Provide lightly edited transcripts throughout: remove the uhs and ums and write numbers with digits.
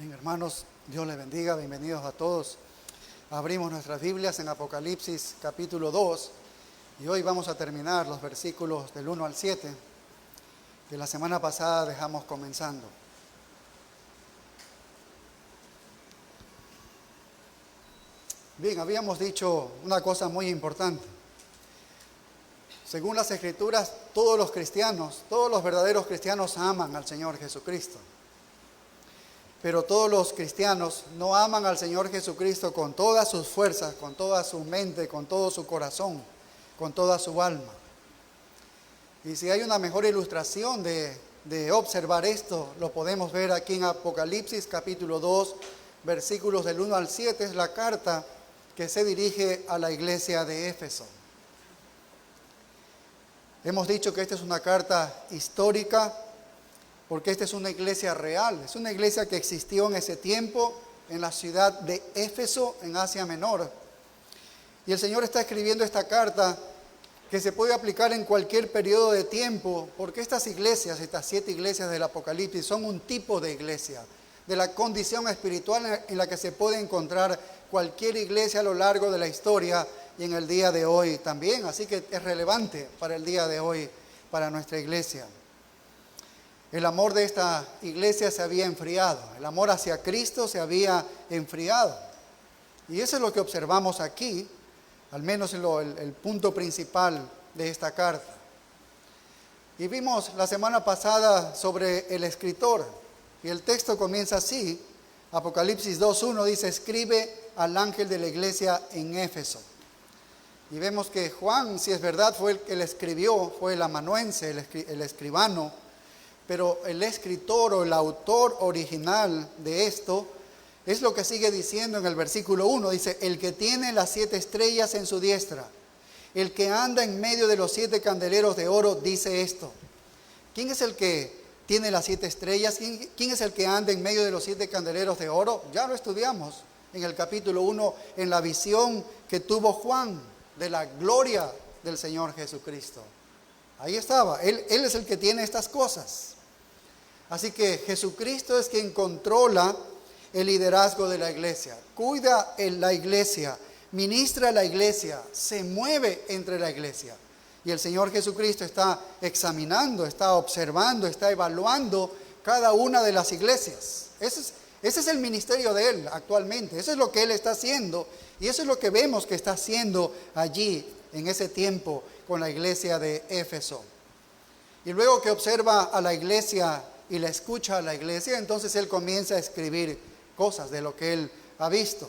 Amén, hermanos, Dios les bendiga, bienvenidos a todos. Abrimos nuestras Biblias en Apocalipsis capítulo 2 y hoy vamos a terminar los versículos del 1 al 7 que la semana pasada dejamos comenzando. Bien, habíamos dicho una cosa muy importante. Según las Escrituras, todos los cristianos, todos los verdaderos cristianos aman al Señor Jesucristo. Pero todos los cristianos no aman al Señor Jesucristo con todas sus fuerzas, con toda su mente, con todo su corazón, con toda su alma. Y si hay una mejor ilustración de observar esto, lo podemos ver aquí en Apocalipsis capítulo 2, versículos del 1 al 7, es la carta que se dirige a la iglesia de Éfeso. Hemos dicho que esta es una carta histórica, porque esta es una iglesia real, es una iglesia que existió en ese tiempo en la ciudad de Éfeso, en Asia Menor. Y el Señor está escribiendo esta carta que se puede aplicar en cualquier periodo de tiempo, porque estas iglesias, estas 7 iglesias del Apocalipsis, son un tipo de iglesia, de la condición espiritual en la que se puede encontrar cualquier iglesia a lo largo de la historia y en el día de hoy también. Así que es relevante para el día de hoy, para nuestra iglesia. El amor de esta iglesia se había enfriado, el amor hacia Cristo se había enfriado. Y eso es lo que observamos aquí, al menos el punto principal de esta carta. Y vimos la semana pasada sobre el escritor, y el texto comienza así, Apocalipsis 2:1 dice, escribe al ángel de la iglesia en Éfeso. Y vemos que Juan, si es verdad, fue el que le escribió, fue el amanuense, el escribano, pero el escritor o el autor original de esto es lo que sigue diciendo en el versículo 1. Dice, el que tiene las 7 estrellas en su diestra, el que anda en medio de los 7 candeleros de oro, dice esto. ¿Quién es el que tiene las 7 estrellas? ¿Quién es el que anda en medio de los 7 candeleros de oro? Ya lo estudiamos en el capítulo 1, en la visión que tuvo Juan de la gloria del Señor Jesucristo. Ahí estaba, Él es el que tiene estas cosas. Así que Jesucristo es quien controla el liderazgo de la iglesia, cuida la iglesia, ministra la iglesia, se mueve entre la iglesia. Y el Señor Jesucristo está examinando, está observando, está evaluando cada una de las iglesias. Ese es el ministerio de Él actualmente, eso es lo que Él está haciendo y eso es lo que vemos que está haciendo allí en ese tiempo con la iglesia de Éfeso. Y luego que observa a la iglesia y la escucha a la iglesia, entonces Él comienza a escribir cosas de lo que Él ha visto.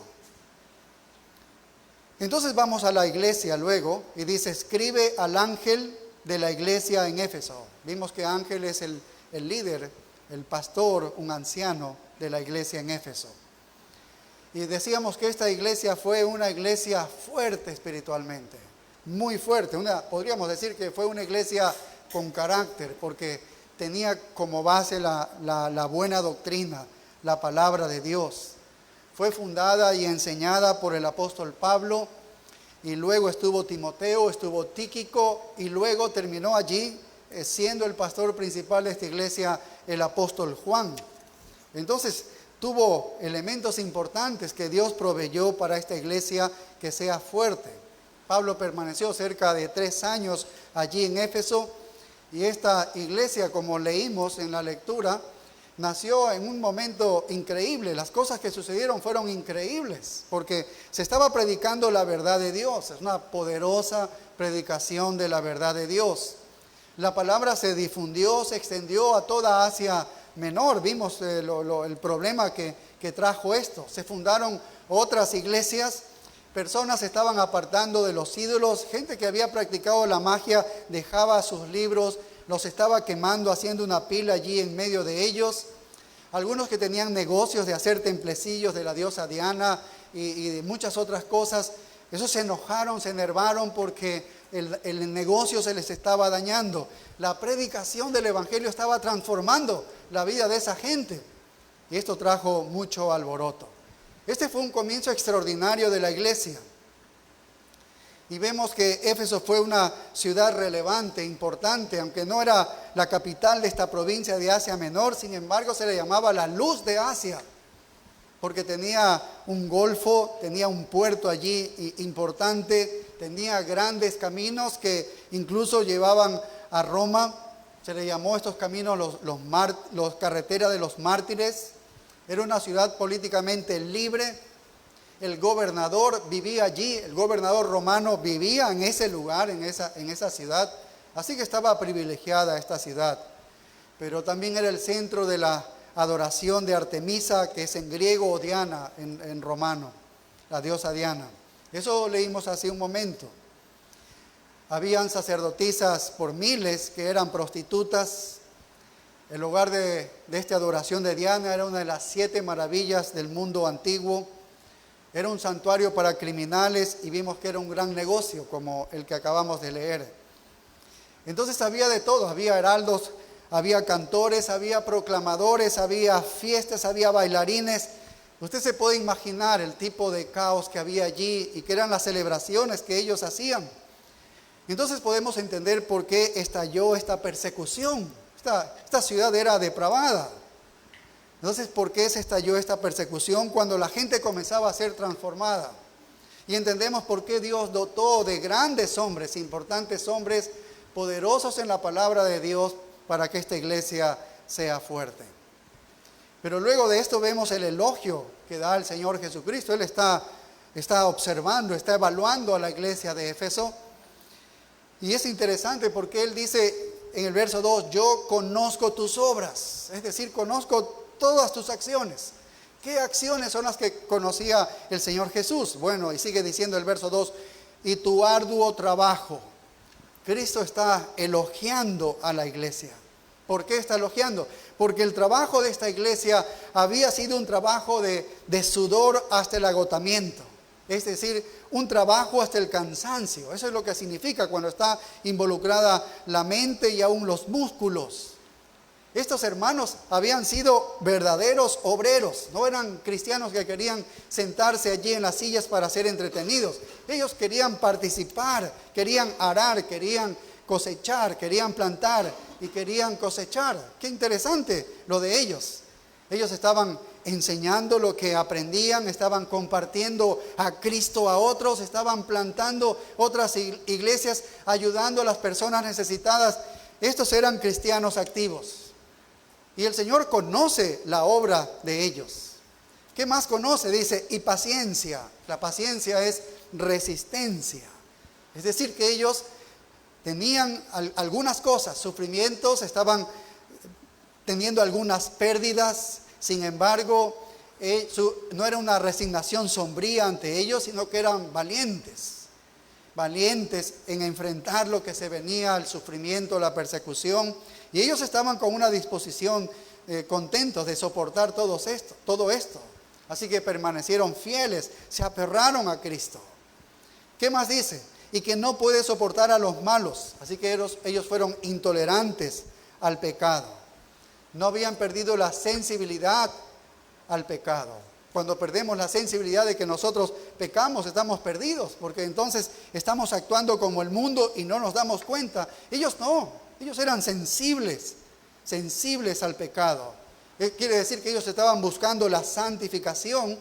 Entonces vamos a la iglesia luego y dice, escribe al ángel de la iglesia en Éfeso. Vimos que ángel es el líder, el pastor, un anciano de la iglesia en Éfeso. Y decíamos que esta iglesia fue una iglesia fuerte espiritualmente, muy fuerte. Podríamos decir que fue una iglesia con carácter, porque tenía como base la buena doctrina, la palabra de Dios. Fue fundada y enseñada por el apóstol Pablo, y luego estuvo Timoteo, estuvo Tíquico, y luego terminó allí siendo el pastor principal de esta iglesia el apóstol Juan. Entonces tuvo elementos importantes que Dios proveyó para esta iglesia que sea fuerte. Pablo permaneció cerca de 3 años allí en Éfeso, y esta iglesia, como leímos en la lectura, nació en un momento increíble. Las cosas que sucedieron fueron increíbles, porque se estaba predicando la verdad de Dios. Es una poderosa predicación de la verdad de Dios. La palabra se difundió, se extendió a toda Asia Menor. Vimos el problema que trajo esto. Se fundaron otras iglesias. Personas se estaban apartando de los ídolos, gente que había practicado la magia dejaba sus libros, los estaba quemando, haciendo una pila allí en medio de ellos. Algunos que tenían negocios de hacer templecillos de la diosa Diana y de muchas otras cosas, esos se enojaron, se enervaron porque el negocio se les estaba dañando. La predicación del evangelio estaba transformando la vida de esa gente y esto trajo mucho alboroto. Este fue un comienzo extraordinario de la iglesia. Y vemos que Éfeso fue una ciudad relevante, importante, aunque no era la capital de esta provincia de Asia Menor, sin embargo se le llamaba la luz de Asia. porque tenía un golfo, tenía un puerto allí importante, tenía grandes caminos que incluso llevaban a Roma. Se le llamó a estos caminos los carreteras de los mártires. Era una ciudad políticamente libre. El gobernador vivía allí, el gobernador romano vivía en ese lugar, en esa ciudad. Así que estaba privilegiada esta ciudad. Pero también era el centro de la adoración de Artemisa, que es en griego, o Diana en romano, la diosa Diana. Eso leímos hace un momento. Habían sacerdotisas por miles que eran prostitutas. El lugar de esta adoración de Diana era una de las 7 maravillas del mundo antiguo. Era un santuario para criminales y vimos que era un gran negocio como el que acabamos de leer. Entonces había de todo, había heraldos, había cantores, había proclamadores, había fiestas, había bailarines. Usted se puede imaginar el tipo de caos que había allí y que eran las celebraciones que ellos hacían. Entonces podemos entender por qué estalló esta persecución. Esta ciudad era depravada. Entonces, ¿por qué se estalló esta persecución cuando la gente comenzaba a ser transformada? Y entendemos por qué Dios dotó de grandes hombres, importantes hombres, poderosos en la palabra de Dios para que esta iglesia sea fuerte. Pero luego de esto vemos el elogio que da el Señor Jesucristo. Él está observando, está evaluando a la iglesia de Éfeso. Y es interesante porque Él dice en el verso 2, yo conozco tus obras, es decir, conozco todas tus acciones. ¿Qué acciones son las que conocía el Señor Jesús? Bueno, y sigue diciendo el verso 2, y tu arduo trabajo. Cristo está elogiando a la iglesia. ¿Por qué está elogiando? Porque el trabajo de esta iglesia había sido un trabajo de sudor hasta el agotamiento. Es decir, un trabajo hasta el cansancio. Eso es lo que significa cuando está involucrada la mente y aún los músculos. Estos hermanos habían sido verdaderos obreros. No eran cristianos que querían sentarse allí en las sillas para ser entretenidos. Ellos querían participar, querían arar, querían cosechar, querían plantar y querían cosechar. Qué interesante lo de ellos. Ellos estaban enseñando lo que aprendían, estaban compartiendo a Cristo a otros, estaban plantando otras iglesias, ayudando a las personas necesitadas. Estos eran cristianos activos. Y el Señor conoce la obra de ellos. ¿Qué más conoce? Dice, y paciencia. La paciencia es resistencia. Es decir, que ellos tenían algunas cosas, sufrimientos, estaban teniendo algunas pérdidas. Sin embargo, no era una resignación sombría ante ellos, sino que eran valientes en enfrentar lo que se venía, el sufrimiento, la persecución. Y ellos estaban con una disposición contentos de soportar todo esto. Así que permanecieron fieles, se aferraron a Cristo. ¿Qué más dice? Y que no puede soportar a los malos. Así que ellos fueron intolerantes al pecado. No habían perdido la sensibilidad al pecado. Cuando perdemos la sensibilidad de que nosotros pecamos, estamos perdidos, porque entonces estamos actuando como el mundo y no nos damos cuenta. Ellos no, ellos eran sensibles al pecado. Quiere decir que ellos estaban buscando la santificación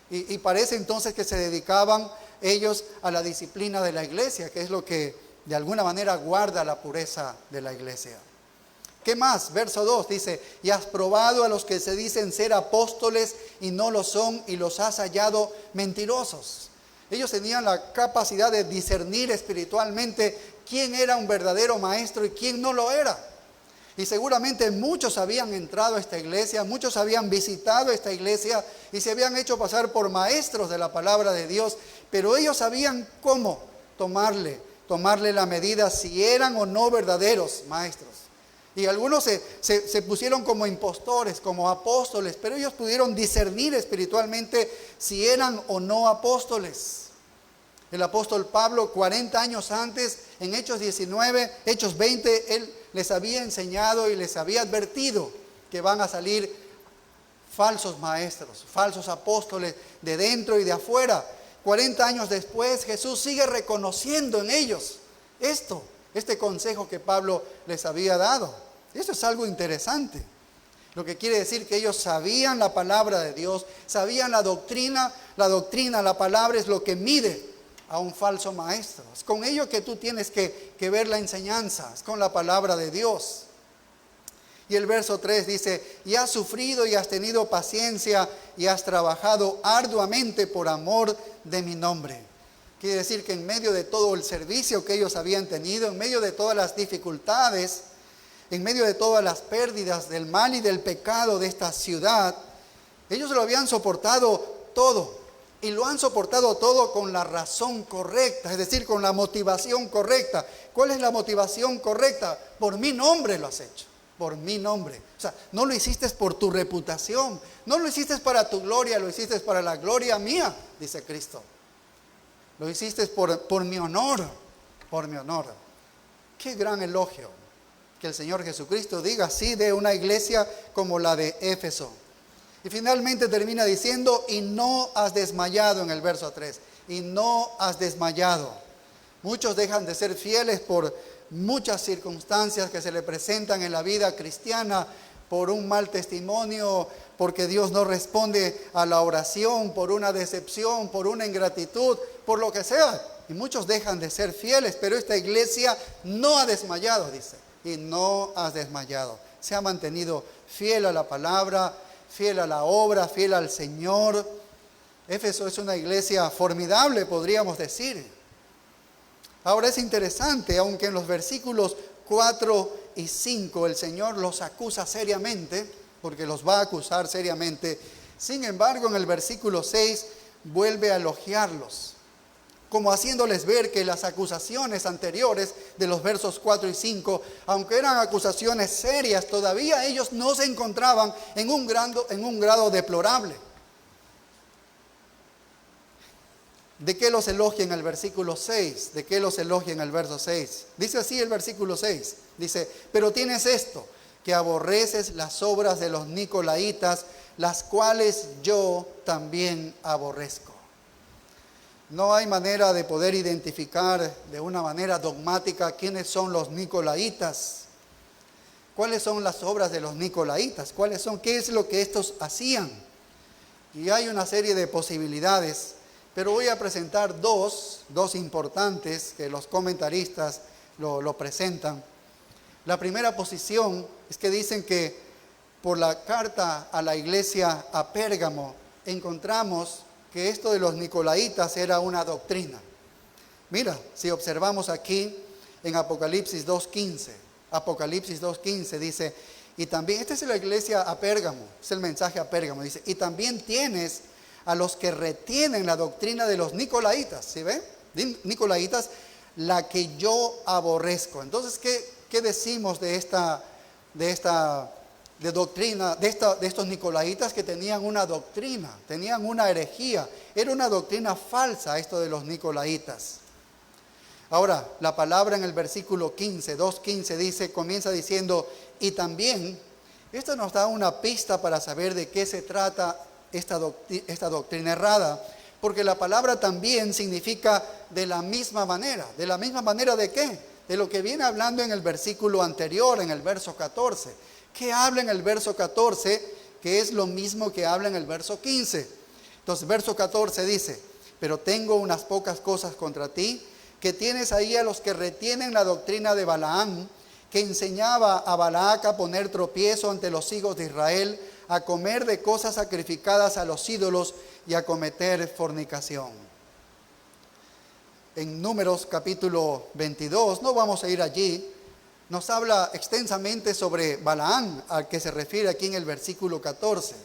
y parece entonces que se dedicaban ellos a la disciplina de la iglesia, que es lo que de alguna manera guarda la pureza de la iglesia. ¿Qué más? Verso 2 dice, y has probado a los que se dicen ser apóstoles y no lo son, y los has hallado mentirosos. Ellos tenían la capacidad de discernir espiritualmente quién era un verdadero maestro y quién no lo era. Y seguramente muchos habían entrado a esta iglesia, muchos habían visitado esta iglesia y se habían hecho pasar por maestros de la palabra de Dios, pero ellos sabían cómo tomarle la medida si eran o no verdaderos maestros. Y algunos se pusieron como impostores, como apóstoles, pero ellos pudieron discernir espiritualmente si eran o no apóstoles. El apóstol Pablo, 40 años antes, en Hechos 19, Hechos 20, él les había enseñado y les había advertido que van a salir falsos maestros, falsos apóstoles de dentro y de afuera. 40 años después, Jesús sigue reconociendo en ellos este consejo que Pablo les había dado. Eso es algo interesante. Lo que quiere decir que ellos sabían la palabra de Dios, sabían la doctrina, la palabra es lo que mide a un falso maestro. Es con ello que tú tienes que ver la enseñanza, es con la palabra de Dios. Y el verso 3 dice, y has sufrido y has tenido paciencia y has trabajado arduamente por amor de mi nombre. Quiere decir que en medio de todo el servicio que ellos habían tenido, en medio de todas las dificultades, en medio de todas las pérdidas del mal y del pecado de esta ciudad, ellos lo habían soportado todo. Y lo han soportado todo con la razón correcta, es decir, con la motivación correcta. ¿Cuál es la motivación correcta? Por mi nombre lo has hecho, por mi nombre. O sea, no lo hiciste por tu reputación, no lo hiciste para tu gloria, lo hiciste para la gloria mía, dice Cristo. Lo hiciste por mi honor, por mi honor. Qué gran elogio que el Señor Jesucristo diga así de una iglesia como la de Éfeso. Y finalmente termina diciendo, y no has desmayado en el verso 3. Y no has desmayado. Muchos dejan de ser fieles por muchas circunstancias que se le presentan en la vida cristiana, por un mal testimonio, porque Dios no responde a la oración, por una decepción, por una ingratitud, por lo que sea. Y muchos dejan de ser fieles, pero esta iglesia no ha desmayado, dice. Y no has desmayado. Se ha mantenido fiel a la palabra, fiel a la obra, fiel al Señor. Éfeso es una iglesia formidable, podríamos decir. Ahora es interesante, aunque en los versículos 4 y 5 el Señor los acusa seriamente, porque los va a acusar seriamente. Sin embargo, en el versículo 6 vuelve a elogiarlos, como haciéndoles ver que las acusaciones anteriores de los versos 4 y 5, aunque eran acusaciones serias, todavía ellos no se encontraban en un grado deplorable. ¿De qué los elogia en el versículo 6? ¿De qué los elogia en el verso 6? Dice así el versículo 6. Dice, pero tienes esto, que aborreces las obras de los nicolaitas, las cuales yo también aborrezco. No hay manera de poder identificar de una manera dogmática quiénes son los nicolaitas. ¿Cuáles son las obras de los nicolaitas? ¿Cuáles son? ¿Qué es lo que estos hacían? Y hay una serie de posibilidades, pero voy a presentar dos importantes que los comentaristas lo presentan. La primera posición es que dicen que por la carta a la iglesia a Pérgamo encontramos que esto de los nicolaitas era una doctrina. Mira, si observamos aquí en Apocalipsis 2.15 dice, y también, esta es la iglesia a Pérgamo, es el mensaje a Pérgamo, dice, y también tienes a los que retienen la doctrina de los nicolaitas, ¿sí ven? Nicolaitas, la que yo aborrezco. Entonces, ¿qué decimos de doctrina, de estos nicolaitas que tenían una doctrina, tenían una herejía? Era una doctrina falsa esto de los nicolaitas. Ahora, la palabra en el versículo 2.15 dice, comienza diciendo, y también, esto nos da una pista para saber de qué se trata esta doctrina errada, porque la palabra también significa de la misma manera. ¿De la misma manera de qué? De lo que viene hablando en el versículo anterior, en el verso 14. ¿Qué habla en el verso 14? Que es lo mismo que habla en el verso 15. Entonces, verso 14 dice, pero tengo unas pocas cosas contra ti, que tienes ahí a los que retienen la doctrina de Balaam, que enseñaba a Balac a poner tropiezo ante los hijos de Israel, a comer de cosas sacrificadas a los ídolos y a cometer fornicación. En Números capítulo 22, no vamos a ir allí, nos habla extensamente sobre Balaam, al que se refiere aquí en el versículo 14.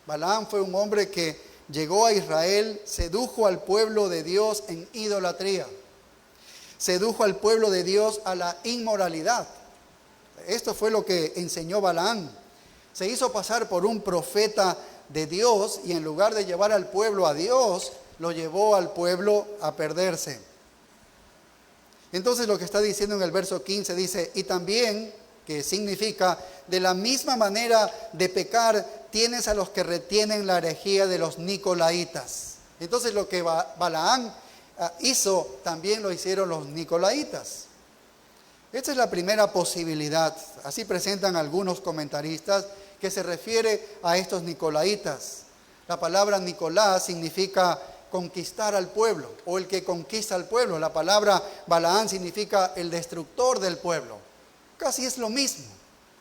Balaam fue un hombre que llegó a Israel, sedujo al pueblo de Dios en idolatría, sedujo al pueblo de Dios a la inmoralidad. Esto fue lo que enseñó Balaam. Se hizo pasar por un profeta de Dios y en lugar de llevar al pueblo a Dios, lo llevó al pueblo a perderse. Entonces lo que está diciendo en el verso 15 dice, y también, que significa, de la misma manera de pecar, tienes a los que retienen la herejía de los nicolaitas. Entonces lo que Balaam hizo, también lo hicieron los nicolaitas. Esta es la primera posibilidad. Así presentan algunos comentaristas, que se refiere a estos nicolaítas. La palabra Nicolás significa conquistar al pueblo o el que conquista al pueblo. La palabra Balaán significa el destructor del pueblo. Casi es lo mismo.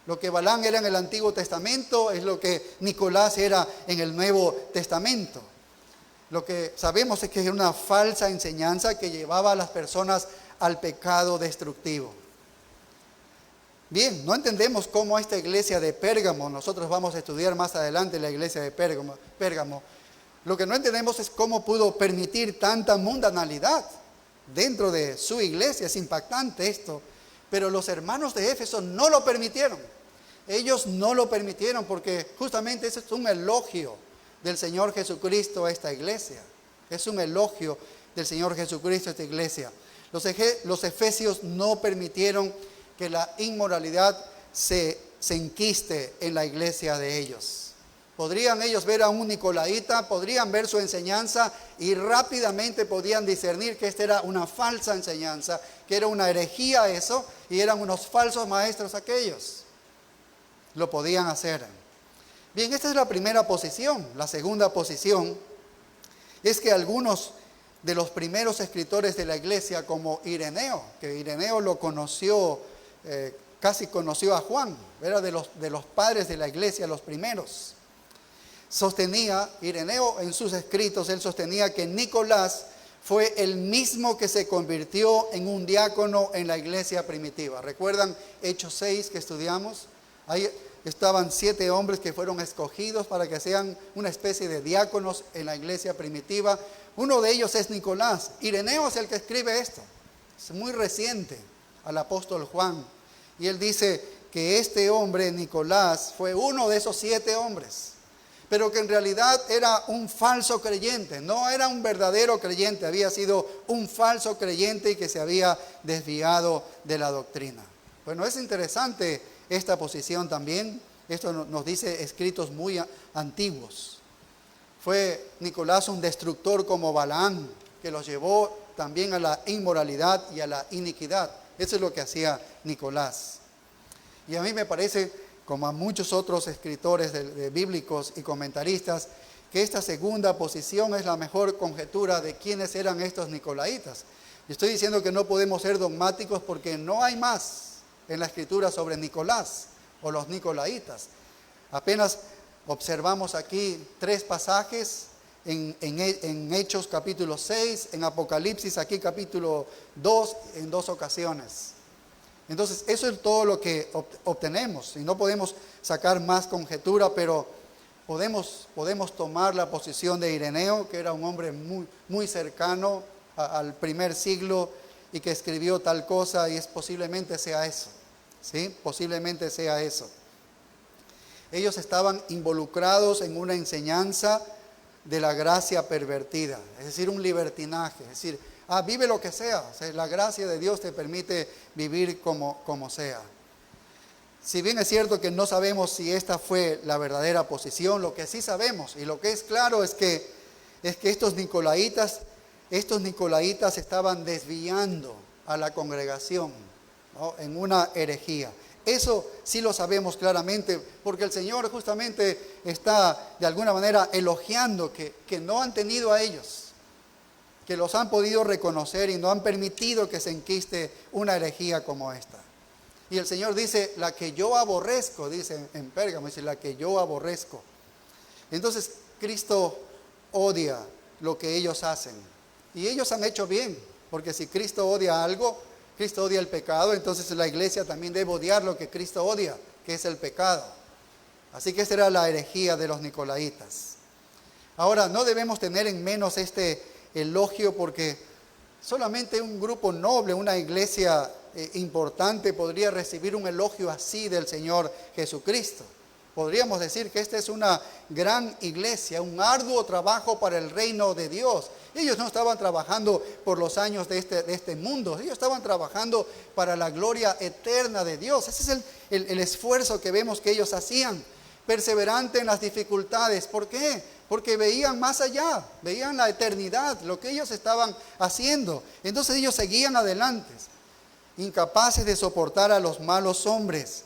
Lo que Balaán era en el Antiguo Testamento es lo que Nicolás era en el Nuevo Testamento. Lo que sabemos es que es una falsa enseñanza que llevaba a las personas al pecado destructivo. Bien, no entendemos cómo esta iglesia de Pérgamo, nosotros vamos a estudiar más adelante la iglesia de Pérgamo, lo que no entendemos es cómo pudo permitir tanta mundanalidad dentro de su iglesia. Es impactante esto, pero los hermanos de Éfeso no lo permitieron. Ellos no lo permitieron porque justamente eso es un elogio del Señor Jesucristo a esta iglesia. Es un elogio del Señor Jesucristo a esta iglesia. Los efesios no permitieron que la inmoralidad se enquiste en la iglesia de ellos. Podrían ellos ver a un nicolaíta, podrían ver su enseñanza y rápidamente podían discernir que esta era una falsa enseñanza, que era una herejía eso, y eran unos falsos maestros aquellos. Lo podían hacer. Bien, esta es la primera posición. La segunda posición es que algunos de los primeros escritores de la iglesia, como Ireneo, que Ireneo lo conoció, casi conoció a Juan, era de los padres de la iglesia, los primeros. Sostenía, Ireneo en sus escritos, él sostenía que Nicolás fue el mismo que se convirtió en un diácono en la iglesia primitiva. ¿Recuerdan Hechos 6 que estudiamos? Ahí estaban 7 hombres que fueron escogidos para que sean una especie de diáconos en la iglesia primitiva. Uno de ellos es Nicolás. Ireneo es el que escribe esto. Es muy reciente al apóstol Juan. Y él dice que este hombre, Nicolás, fue uno de esos 7 hombres. Pero que en realidad era un falso creyente, no era un verdadero creyente, había sido un falso creyente y que se había desviado de la doctrina. Bueno, es interesante esta posición también, esto nos dice escritos muy antiguos. Fue Nicolás un destructor como Balaán, que los llevó también a la inmoralidad y a la iniquidad. Eso es lo que hacía Nicolás. Y a mí me parece, como a muchos otros escritores de bíblicos y comentaristas, que esta segunda posición es la mejor conjetura de quiénes eran estos nicolaítas. Y estoy diciendo que no podemos ser dogmáticos porque no hay más en la escritura sobre Nicolás o los nicolaítas. Apenas observamos aquí 3 pasajes en Hechos capítulo 6, en Apocalipsis aquí capítulo 2, en 2 ocasiones. Entonces, eso es todo lo que obtenemos. Y no podemos sacar más conjetura, pero podemos tomar la posición de Ireneo, que era un hombre muy cercano al primer siglo y que escribió tal cosa, y posiblemente sea eso. ¿Sí? Posiblemente sea eso. Ellos estaban involucrados en una enseñanza de la gracia pervertida, es decir, un libertinaje, es decir, vive lo que sea. O sea, la gracia de Dios te permite vivir como sea. Si bien es cierto que no sabemos si esta fue la verdadera posición, lo que sí sabemos y lo que es claro es que estos nicolaítas estaban desviando a la congregación, ¿no?, en una herejía. Eso sí lo sabemos claramente porque el Señor justamente está de alguna manera elogiando que no han tenido a ellos, que los han podido reconocer y no han permitido que se enquiste una herejía como esta. Y el Señor dice, la que yo aborrezco, dice en Pérgamo, dice, la que yo aborrezco. Entonces, Cristo odia lo que ellos hacen. Y ellos han hecho bien, porque si Cristo odia algo, Cristo odia el pecado, entonces la iglesia también debe odiar lo que Cristo odia, que es el pecado. Así que esta era la herejía de los nicolaítas. Ahora, no debemos tener en menos este elogio porque solamente un grupo noble, una iglesia importante podría recibir un elogio así del Señor Jesucristo. Podríamos decir que esta es una gran iglesia, un arduo trabajo para el reino de Dios. Ellos no estaban trabajando por los años de este mundo, ellos estaban trabajando para la gloria eterna de Dios. Ese es el esfuerzo que vemos que ellos hacían, perseverante en las dificultades. ¿Por qué? Porque veían más allá, veían la eternidad, lo que ellos estaban haciendo. Entonces ellos seguían adelante, incapaces de soportar a los malos hombres.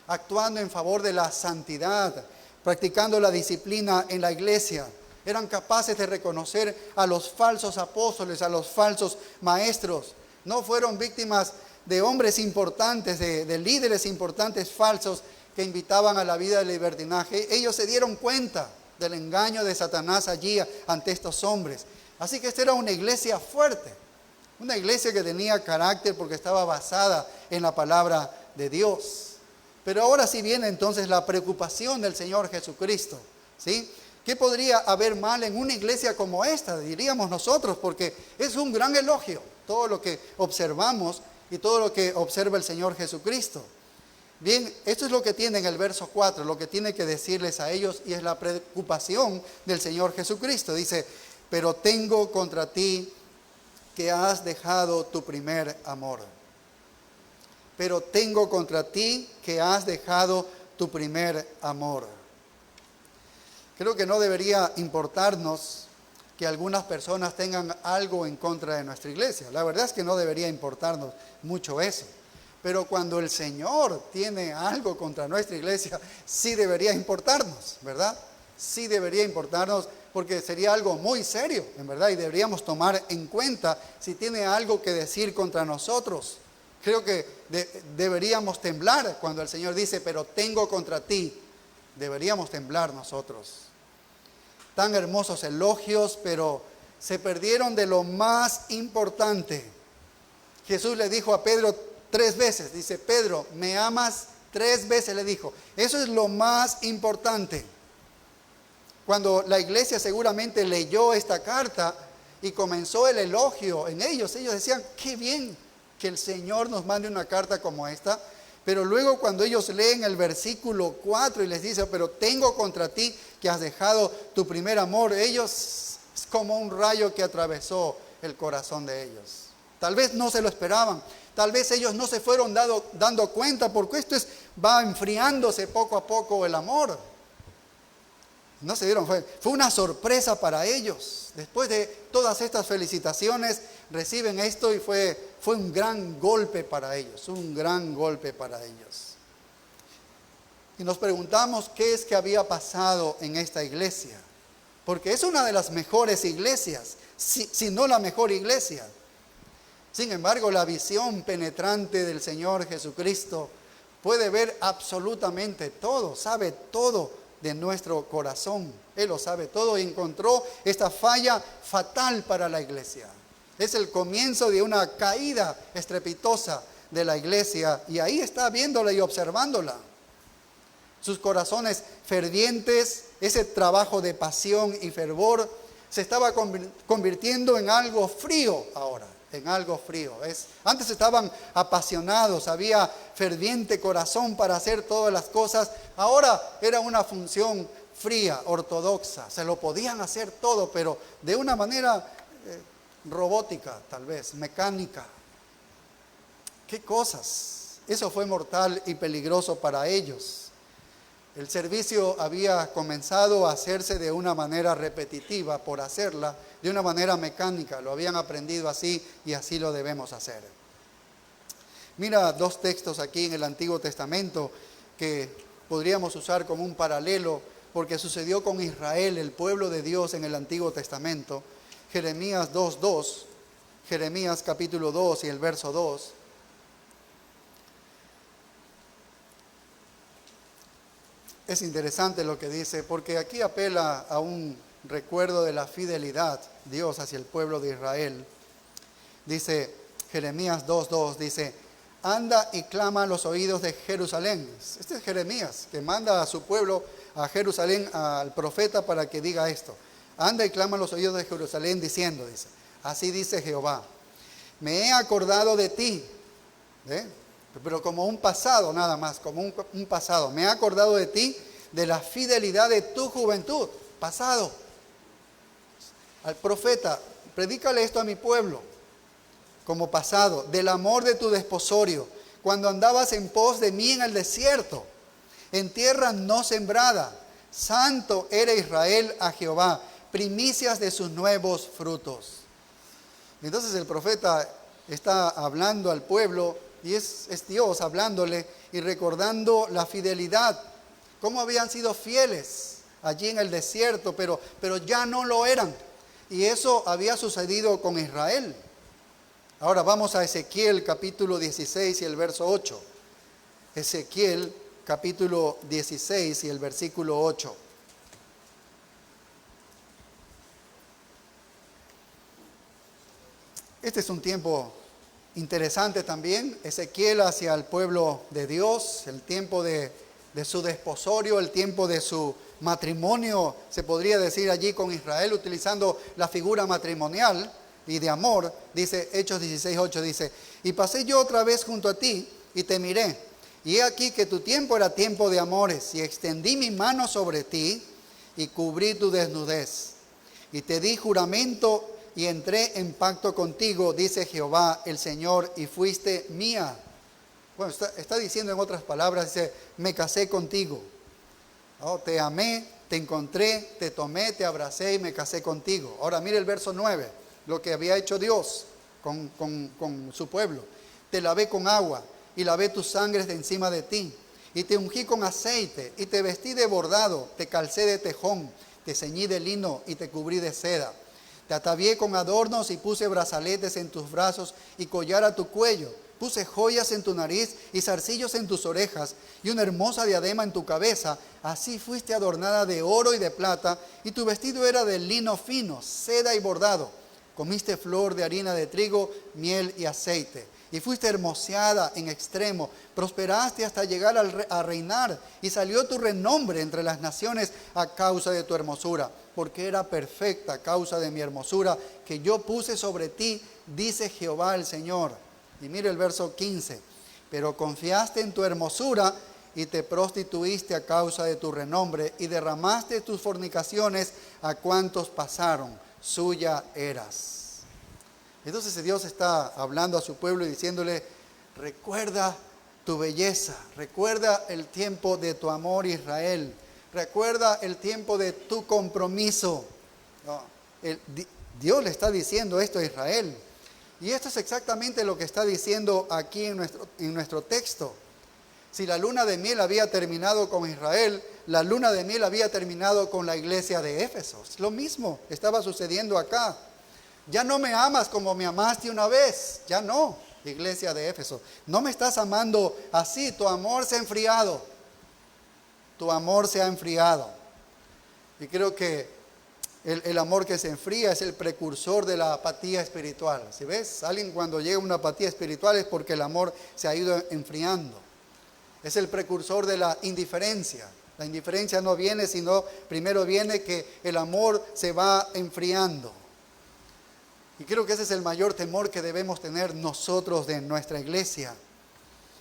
actuando en favor de la santidad, practicando la disciplina en la iglesia. Eran capaces de reconocer a los falsos apóstoles, a los falsos maestros. No fueron víctimas de hombres importantes, de líderes importantes falsos que invitaban a la vida de libertinaje. Ellos se dieron cuenta del engaño de Satanás allí ante estos hombres. Así que esta era una iglesia fuerte, una iglesia que tenía carácter porque estaba basada en la palabra de Dios. Pero ahora sí viene entonces la preocupación del Señor Jesucristo, ¿sí? ¿Qué podría haber mal en una iglesia como esta? Diríamos nosotros, porque es un gran elogio todo lo que observamos y todo lo que observa el Señor Jesucristo. Bien, esto es lo que tiene en el verso 4, lo que tiene que decirles a ellos, y es la preocupación del Señor Jesucristo. Dice, pero tengo contra ti que has dejado tu primer amor. Pero tengo contra ti que has dejado tu primer amor. Creo que no debería importarnos que algunas personas tengan algo en contra de nuestra iglesia. La verdad es que no debería importarnos mucho eso. Pero cuando el Señor tiene algo contra nuestra iglesia, sí debería importarnos, ¿verdad? Sí debería importarnos porque sería algo muy serio, en verdad, y deberíamos tomar en cuenta si tiene algo que decir contra nosotros. Creo que deberíamos temblar cuando el Señor dice, pero tengo contra ti. Deberíamos temblar nosotros. Tan hermosos elogios, pero se perdieron de lo más importante. Jesús le dijo a Pedro 3 veces, dice, Pedro, ¿me amas? 3 veces le dijo. Eso es lo más importante. Cuando la iglesia seguramente leyó esta carta y comenzó el elogio en ellos decían, qué bien que el Señor nos mande una carta como esta. Pero luego cuando ellos leen el versículo 4 y les dice, pero tengo contra ti que has dejado tu primer amor, ellos es como un rayo que atravesó el corazón de ellos. Tal vez no se lo esperaban, tal vez ellos no se fueron dando cuenta, porque esto va enfriándose poco a poco el amor. No se dieron, fue una sorpresa para ellos. Después de todas estas felicitaciones, reciben esto y fue un gran golpe para ellos, un gran golpe para ellos. Y nos preguntamos qué es que había pasado en esta iglesia, porque es una de las mejores iglesias, si no la mejor iglesia. Sin embargo, la visión penetrante del Señor Jesucristo puede ver absolutamente todo, sabe todo de nuestro corazón. Él lo sabe todo y encontró esta falla fatal para la iglesia. Es el comienzo de una caída estrepitosa de la iglesia y ahí está viéndola y observándola. Sus corazones fervientes, ese trabajo de pasión y fervor se estaba convirtiendo en algo frío ahora, en algo frío. Antes estaban apasionados, había ferviente corazón para hacer todas las cosas. Ahora era una función fría, ortodoxa. Se lo podían hacer todo, pero de una manera robótica, tal vez, mecánica. ¿Qué cosas? Eso fue mortal y peligroso para ellos. El servicio había comenzado a hacerse de una manera repetitiva, por hacerla de una manera mecánica. Lo habían aprendido así y así lo debemos hacer. Mira 2 textos aquí en el Antiguo Testamento que podríamos usar como un paralelo, porque sucedió con Israel, el pueblo de Dios en el Antiguo Testamento. Jeremías 2:2, Jeremías capítulo 2 y el verso 2. Es interesante lo que dice, porque aquí apela a un recuerdo de la fidelidad de Dios hacia el pueblo de Israel. Dice Jeremías 2:2, dice, anda y clama a los oídos de Jerusalén. Este es Jeremías, que manda a su pueblo, a Jerusalén, al profeta, para que diga esto. Anda y clama a los oídos de Jerusalén diciendo, dice, así dice Jehová, me he acordado de ti, pero como un pasado nada más, como un pasado. Me he acordado de ti, de la fidelidad de tu juventud, pasado. Al profeta, predícale esto a mi pueblo, como pasado, del amor de tu desposorio, cuando andabas en pos de mí en el desierto, en tierra no sembrada. Santo era Israel a Jehová, primicias de sus nuevos frutos. Entonces el profeta está hablando al pueblo Y es Dios hablándole y recordando la fidelidad, cómo habían sido fieles allí en el desierto, pero ya no lo eran. Y eso había sucedido con Israel. Ahora vamos a Ezequiel capítulo 16 y el verso 8. Ezequiel capítulo 16 y el versículo 8. Este es un tiempo interesante también. Ezequiel hacia el pueblo de Dios, el tiempo de su desposorio, el tiempo de su matrimonio, se podría decir allí con Israel, utilizando la figura matrimonial y de amor. Dice Hechos 16:8, dice: y pasé yo otra vez junto a ti y te miré, y he aquí que tu tiempo era tiempo de amores, y extendí mi mano sobre ti y cubrí tu desnudez, y te di juramento y entré en pacto contigo, dice Jehová el Señor, y fuiste mía. Bueno, está diciendo en otras palabras, dice, me casé contigo. ¿No? Te amé, te encontré, te tomé, te abracé y me casé contigo. Ahora mire el verso 9, lo que había hecho Dios con su pueblo. Te lavé con agua y lavé tus sangres de encima de ti. Y te ungí con aceite y te vestí de bordado, te calcé de tejón, te ceñí de lino y te cubrí de seda. Te atavié con adornos y puse brazaletes en tus brazos y collar a tu cuello. Puse joyas en tu nariz y zarcillos en tus orejas y una hermosa diadema en tu cabeza. Así fuiste adornada de oro y de plata, y tu vestido era de lino fino, seda y bordado. Comiste flor de harina de trigo, miel y aceite. Y fuiste hermoseada en extremo, prosperaste hasta llegar a reinar, y salió tu renombre entre las naciones a causa de tu hermosura, porque era perfecta a causa de mi hermosura que yo puse sobre ti, dice Jehová el Señor. Y mire el verso 15, pero confiaste en tu hermosura y te prostituiste a causa de tu renombre, y derramaste tus fornicaciones a cuantos pasaron, suya eras. Entonces Dios está hablando a su pueblo y diciéndole, recuerda tu belleza, recuerda el tiempo de tu amor, Israel, recuerda el tiempo de tu compromiso. No, Dios le está diciendo esto a Israel. Y esto es exactamente lo que está diciendo aquí en nuestro texto. Si la luna de miel había terminado con Israel, la luna de miel había terminado con la iglesia de Éfeso. Lo mismo estaba sucediendo acá. Ya no me amas como me amaste una vez. Ya no, iglesia de Éfeso. No me estás amando así. Tu amor se ha enfriado. Tu amor se ha enfriado. Y creo que el amor que se enfría es el precursor de la apatía espiritual. ¿Sí ves? Alguien cuando llega a una apatía espiritual es porque el amor se ha ido enfriando. Es el precursor de la indiferencia. La indiferencia no viene, sino primero viene que el amor se va enfriando. Y creo que ese es el mayor temor que debemos tener nosotros de nuestra iglesia,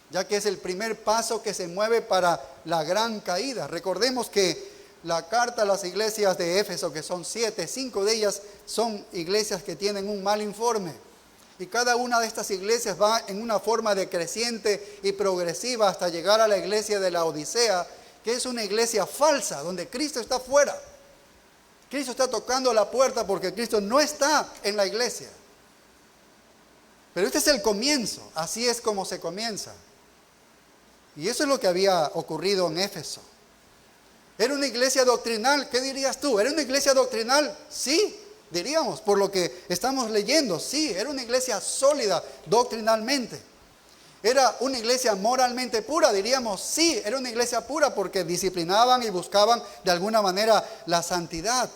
ya que es el primer paso que se mueve para la gran caída. Recordemos que la carta a las iglesias de Éfeso, que son 7, 5 de ellas son iglesias que tienen un mal informe. Y cada una de estas iglesias va en una forma decreciente y progresiva hasta llegar a la iglesia de la Odisea, que es una iglesia falsa, donde Cristo está fuera. Cristo está tocando la puerta porque Cristo no está en la iglesia. Pero este es el comienzo, así es como se comienza. Y eso es lo que había ocurrido en Éfeso. ¿Era una iglesia doctrinal? ¿Qué dirías tú? ¿Era una iglesia doctrinal? Sí, diríamos, por lo que estamos leyendo. Sí, era una iglesia sólida doctrinalmente. ¿Era una iglesia moralmente pura? Diríamos, sí, era una iglesia pura porque disciplinaban y buscaban de alguna manera la santidad.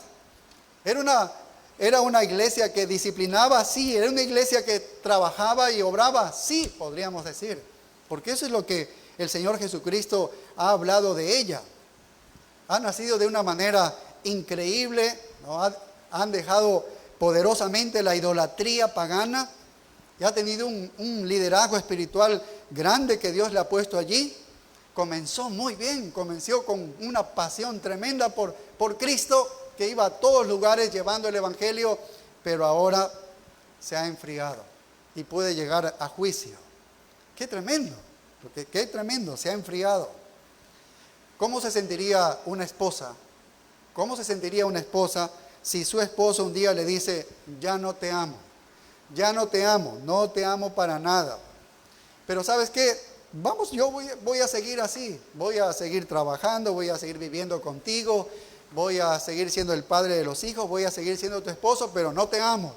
Era una iglesia que disciplinaba, sí. Era una iglesia que trabajaba y obraba, sí, podríamos decir. Porque eso es lo que el Señor Jesucristo ha hablado de ella. Han nacido de una manera increíble, ¿no? Han dejado poderosamente la idolatría pagana. Y ha tenido un liderazgo espiritual grande que Dios le ha puesto allí. Comenzó muy bien, comenzó con una pasión tremenda por Cristo, que iba a todos lugares llevando el evangelio, pero ahora se ha enfriado y puede llegar a juicio. ¡Qué tremendo! Porque qué tremendo, se ha enfriado. ¿Cómo se sentiría una esposa? ¿Cómo se sentiría una esposa si su esposo un día le dice, ya no te amo? Ya no te amo, no te amo para nada. Pero ¿sabes qué? Vamos, yo voy a seguir así, voy a seguir trabajando, voy a seguir viviendo contigo, voy a seguir siendo el padre de los hijos, voy a seguir siendo tu esposo, pero no te amo.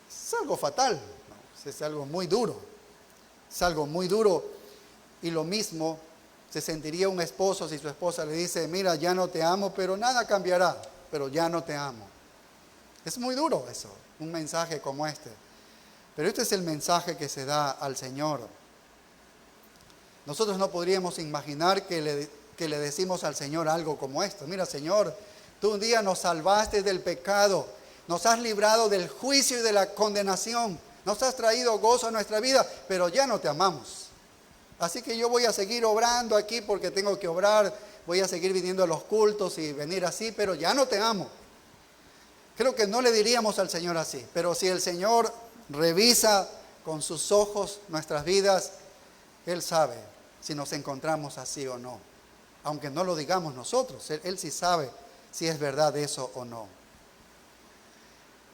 Es algo fatal, ¿no? Es algo muy duro, es algo muy duro. Y lo mismo se sentiría un esposo si su esposa le dice, mira, ya no te amo, pero nada cambiará, pero ya no te amo. Es muy duro eso, un mensaje como este. Pero este es el mensaje que se da al Señor. Nosotros no podríamos imaginar que le decimos al Señor algo como esto. Mira, Señor, tú un día nos salvaste del pecado, nos has librado del juicio y de la condenación, nos has traído gozo a nuestra vida, pero ya no te amamos. Así que yo voy a seguir obrando aquí porque tengo que obrar, voy a seguir viniendo a los cultos y venir así, pero ya no te amo. Creo que no le diríamos al Señor así, pero si el Señor revisa con sus ojos nuestras vidas, Él sabe si nos encontramos así o no. Aunque no lo digamos nosotros, Él sí sabe si es verdad eso o no.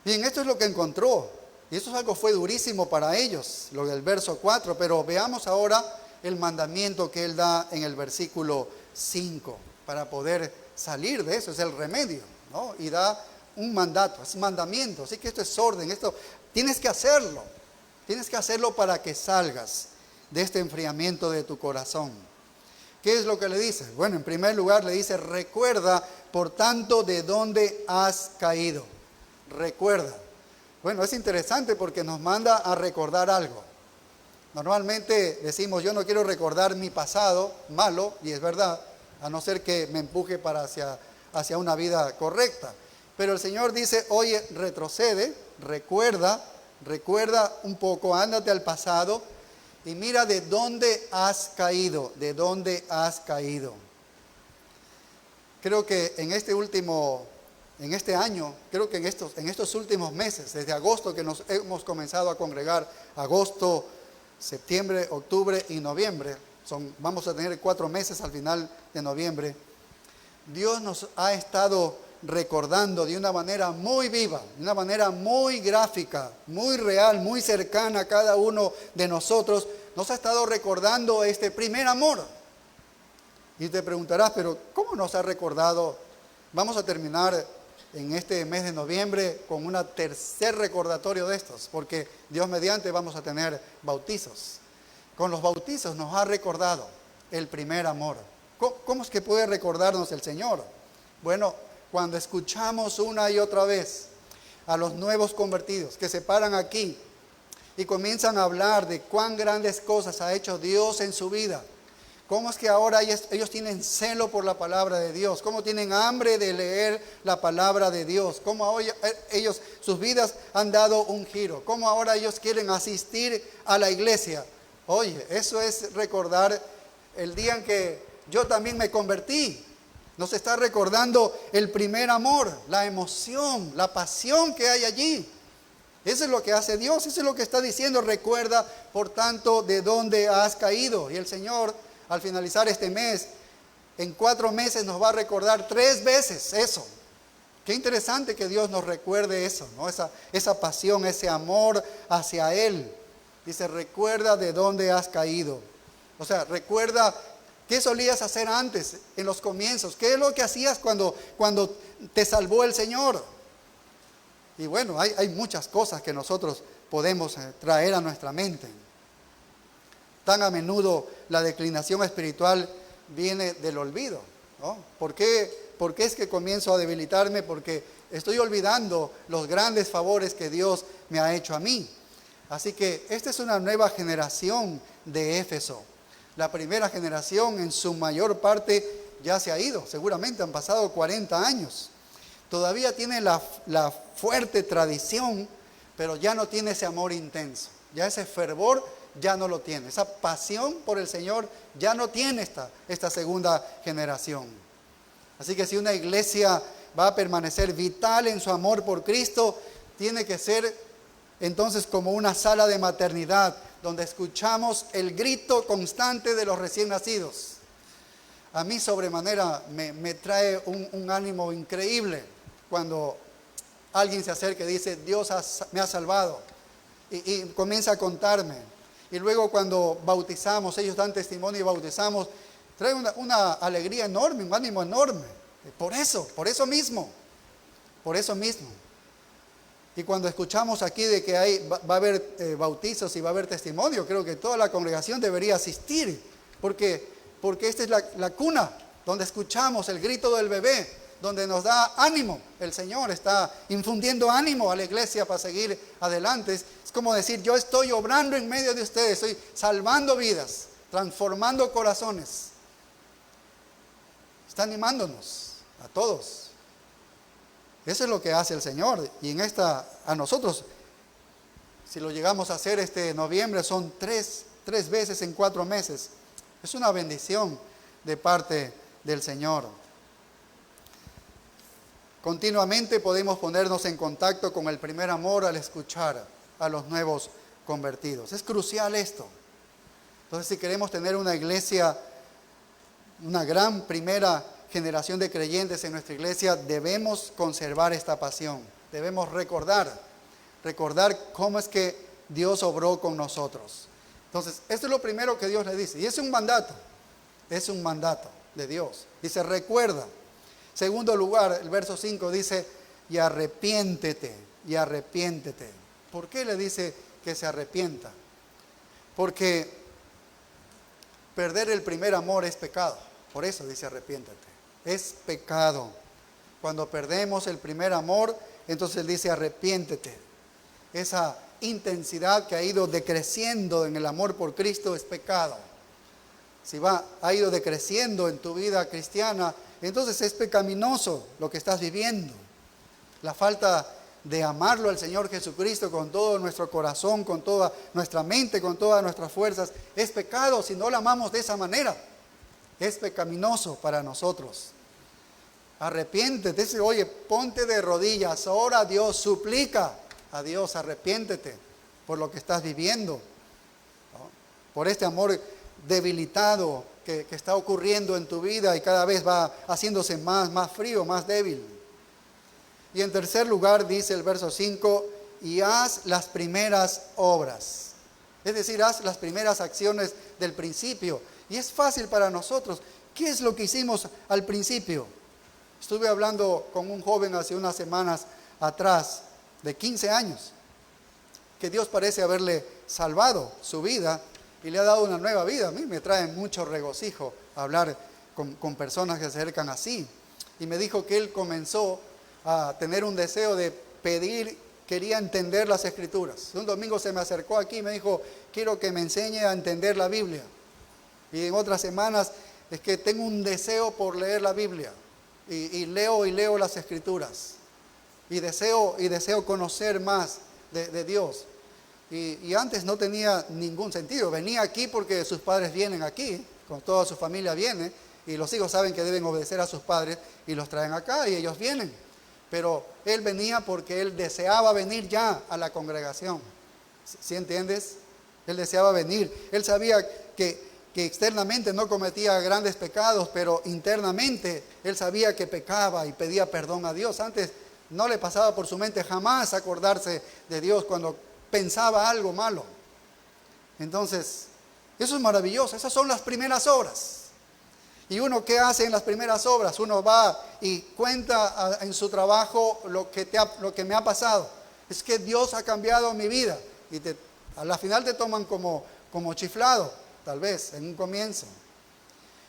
Bien, esto es lo que encontró. Y eso es algo fue durísimo para ellos, lo del verso 4. Pero veamos ahora el mandamiento que Él da en el versículo 5 para poder salir de eso. Es el remedio, ¿no? Y da un mandato, es mandamiento. Así que esto es orden, esto tienes que hacerlo. Tienes que hacerlo para que salgas de este enfriamiento de tu corazón. ¿Qué es lo que le dice? Bueno, en primer lugar le dice, recuerda, por tanto, de dónde has caído. Recuerda. Bueno, es interesante porque nos manda a recordar algo. Normalmente decimos, yo no quiero recordar mi pasado malo, y es verdad, a no ser que me empuje para hacia una vida correcta. Pero el Señor dice, oye, retrocede, recuerda un poco, ándate al pasado y mira de dónde has caído, de dónde has caído. Creo que en este año, creo que en estos últimos meses, desde agosto que nos hemos comenzado a congregar, agosto, septiembre, octubre y noviembre, vamos a tener 4 meses al final de noviembre, Dios nos ha estado recordando de una manera muy viva, de una manera muy gráfica, muy real, muy cercana a cada uno de nosotros, nos ha estado recordando este primer amor. Y te preguntarás, pero ¿cómo nos ha recordado? Vamos a terminar en este mes de noviembre con un tercer recordatorio de estos, porque Dios mediante vamos a tener bautizos. Con los bautizos nos ha recordado el primer amor. ¿Cómo es que puede recordarnos el Señor? Bueno, cuando escuchamos una y otra vez a los nuevos convertidos que se paran aquí y comienzan a hablar de cuán grandes cosas ha hecho Dios en su vida, cómo es que ahora ellos tienen celo por la palabra de Dios, cómo tienen hambre de leer la palabra de Dios, cómo ellos, sus vidas han dado un giro, cómo ahora ellos quieren asistir a la iglesia. Oye, eso es recordar el día en que yo también me convertí. Nos está recordando el primer amor, la emoción, la pasión que hay allí. Eso es lo que hace Dios, eso es lo que está diciendo. Recuerda, por tanto, de dónde has caído. Y el Señor, al finalizar este mes, en 4 meses nos va a recordar 3 veces eso. Qué interesante que Dios nos recuerde eso, ¿no? Esa pasión, ese amor hacia Él. Dice, recuerda de dónde has caído. O sea, recuerda qué solías hacer antes, en los comienzos. ¿Qué es lo que hacías cuando te salvó el Señor? Y bueno, hay muchas cosas que nosotros podemos traer a nuestra mente. Tan a menudo la declinación espiritual viene del olvido, ¿no? ¿Por qué es que comienzo a debilitarme? Porque estoy olvidando los grandes favores que Dios me ha hecho a mí. Así que esta es una nueva generación de Éfeso. La primera generación en su mayor parte ya se ha ido, seguramente han pasado 40 años. Todavía tiene la fuerte tradición, pero ya no tiene ese amor intenso. Ya ese fervor ya no lo tiene. Esa pasión por el Señor ya no tiene esta segunda generación. Así que si una iglesia va a permanecer vital en su amor por Cristo, tiene que ser entonces como una sala de maternidad, donde escuchamos el grito constante de los recién nacidos. A mí sobremanera me trae un ánimo increíble cuando alguien se acerca y dice, Dios me ha salvado, y comienza a contarme. y luego cuando bautizamos, ellos dan testimonio y bautizamos, trae una alegría enorme, un ánimo enorme. Por eso mismo. Y cuando escuchamos aquí de que va a haber bautizos y va a haber testimonio, creo que toda la congregación debería asistir, porque esta es la cuna donde escuchamos el grito del bebé, donde nos da ánimo. El Señor está infundiendo ánimo a la iglesia para seguir adelante. Es como decir, yo estoy obrando en medio de ustedes, estoy salvando vidas, transformando corazones. Está animándonos a todos. Eso es lo que hace el Señor. Y a nosotros, si lo llegamos a hacer este noviembre, son tres veces en 4 meses. Es una bendición de parte del Señor. Continuamente podemos ponernos en contacto con el primer amor al escuchar a los nuevos convertidos. Es crucial esto. Entonces, si queremos tener una iglesia, una gran primera generación de creyentes en nuestra iglesia, debemos conservar esta pasión. Debemos recordar cómo es que Dios obró con nosotros. Entonces, esto es lo primero que Dios le dice. Y es un mandato de Dios. Dice, recuerda. Segundo lugar, el verso 5 dice, y arrepiéntete. ¿Por qué le dice que se arrepienta? Porque perder el primer amor es pecado. Por eso dice arrepiéntete. Es pecado. Cuando perdemos el primer amor, entonces él dice arrepiéntete. Esa intensidad que ha ido decreciendo en el amor por Cristo es pecado. Si ha ido decreciendo en tu vida cristiana, entonces es pecaminoso lo que estás viviendo. La falta de amarlo al Señor Jesucristo con todo nuestro corazón, con toda nuestra mente, con todas nuestras fuerzas, es pecado si no lo amamos de esa manera. Es pecaminoso para nosotros. Arrepiéntete, dice, oye, ponte de rodillas, ora a Dios, suplica a Dios, arrepiéntete por lo que estás viviendo, ¿no? Por este amor debilitado que está ocurriendo en tu vida y cada vez va haciéndose más frío, más débil. Y en tercer lugar dice el verso 5, y haz las primeras obras. Es decir, haz las primeras acciones del principio. Y es fácil para nosotros. ¿Qué es lo que hicimos al principio? Estuve hablando con un joven hace unas semanas atrás, de 15 años, que Dios parece haberle salvado su vida y le ha dado una nueva vida. A mí me trae mucho regocijo hablar con personas que se acercan así. Y me dijo que él comenzó a tener un deseo de pedir, quería entender las Escrituras. Un domingo se me acercó aquí y me dijo, quiero que me enseñe a entender la Biblia. Y en otras semanas es que tengo un deseo por leer la Biblia. Y leo las Escrituras. Y deseo conocer más de Dios. Y antes no tenía ningún sentido. Venía aquí porque sus padres vienen aquí, con toda su familia viene, y los hijos saben que deben obedecer a sus padres y los traen acá y ellos vienen. Pero él venía porque él deseaba venir ya a la congregación. ¿Sí entiendes? Él deseaba venir. Él sabía que externamente no cometía grandes pecados, pero internamente él sabía que pecaba y pedía perdón a Dios. Antes no le pasaba por su mente jamás acordarse de Dios cuando pensaba algo malo. Entonces, eso es maravilloso. Esas son las primeras obras. ¿Y uno qué hace en las primeras obras? Uno va y cuenta en su trabajo lo que me ha pasado. Es que Dios ha cambiado mi vida. Y a la final te toman como chiflado, tal vez, en un comienzo.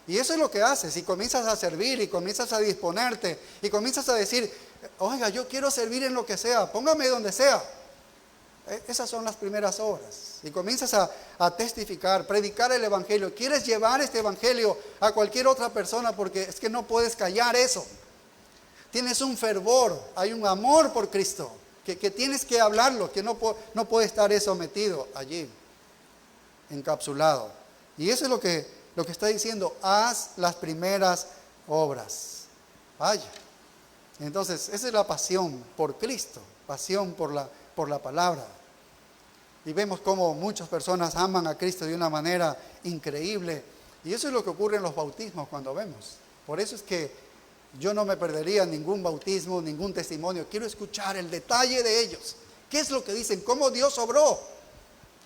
Y eso es lo que haces. Y comienzas a servir y comienzas a disponerte y comienzas a decir, oiga, yo quiero servir en lo que sea, póngame donde sea. Esas son las primeras obras. Y comienzas a testificar, predicar el Evangelio. Quieres llevar este Evangelio a cualquier otra persona porque es que no puedes callar eso. Tienes un fervor, hay un amor por Cristo, que tienes que hablarlo, que no puede estar eso metido allí, encapsulado. Y eso es lo que está diciendo, haz las primeras obras. Vaya. Entonces, esa es la pasión por Cristo, pasión por la palabra. Y vemos cómo muchas personas aman a Cristo de una manera increíble. Y eso es lo que ocurre en los bautismos cuando vemos. Por eso es que yo no me perdería ningún bautismo, ningún testimonio. Quiero escuchar el detalle de ellos. ¿Qué es lo que dicen? ¿Cómo Dios obró?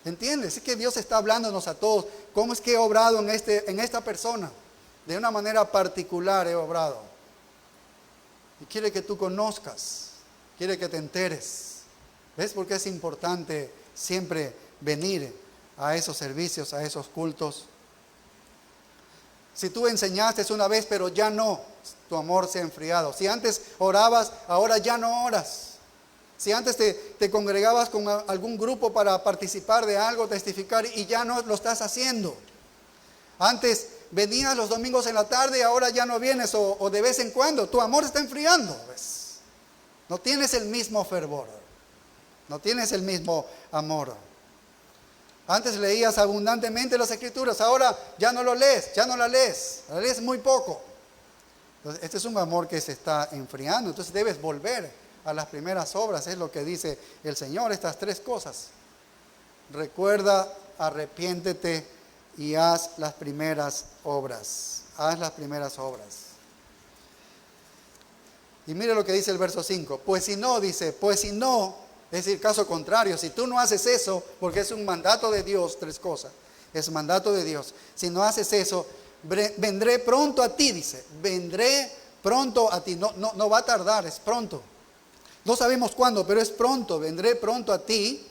¿Entiendes? Es que Dios está hablándonos a todos. ¿Cómo es que he obrado en esta persona? De una manera particular he obrado. Y quiere que tú conozcas, quiere que te enteres. ¿Ves por qué es importante siempre venir a esos servicios, a esos cultos? Si tú enseñaste una vez, pero ya no, tu amor se ha enfriado. Si antes orabas, ahora ya no oras. Si antes te congregabas con algún grupo para participar de algo, testificar, y ya no lo estás haciendo. Antes venías los domingos en la tarde y ahora ya no vienes, o de vez en cuando. Tu amor está enfriando, ¿ves? No tienes el mismo fervor. No tienes el mismo amor. Antes leías abundantemente las Escrituras, ahora ya no lo lees, ya no la lees muy poco. Entonces, este es un amor que se está enfriando, entonces debes volver a las primeras obras, es lo que dice el Señor, estas 3 cosas. Recuerda, arrepiéntete y haz las primeras obras. Haz las primeras obras. Y mire lo que dice el verso 5. Pues si no, es decir, caso contrario, si tú no haces eso, porque es un mandato de Dios, 3 cosas, es mandato de Dios. Si no haces eso, vendré pronto a ti, dice, vendré pronto a ti. No va a tardar, es pronto. No sabemos cuándo, pero es pronto, vendré pronto a ti.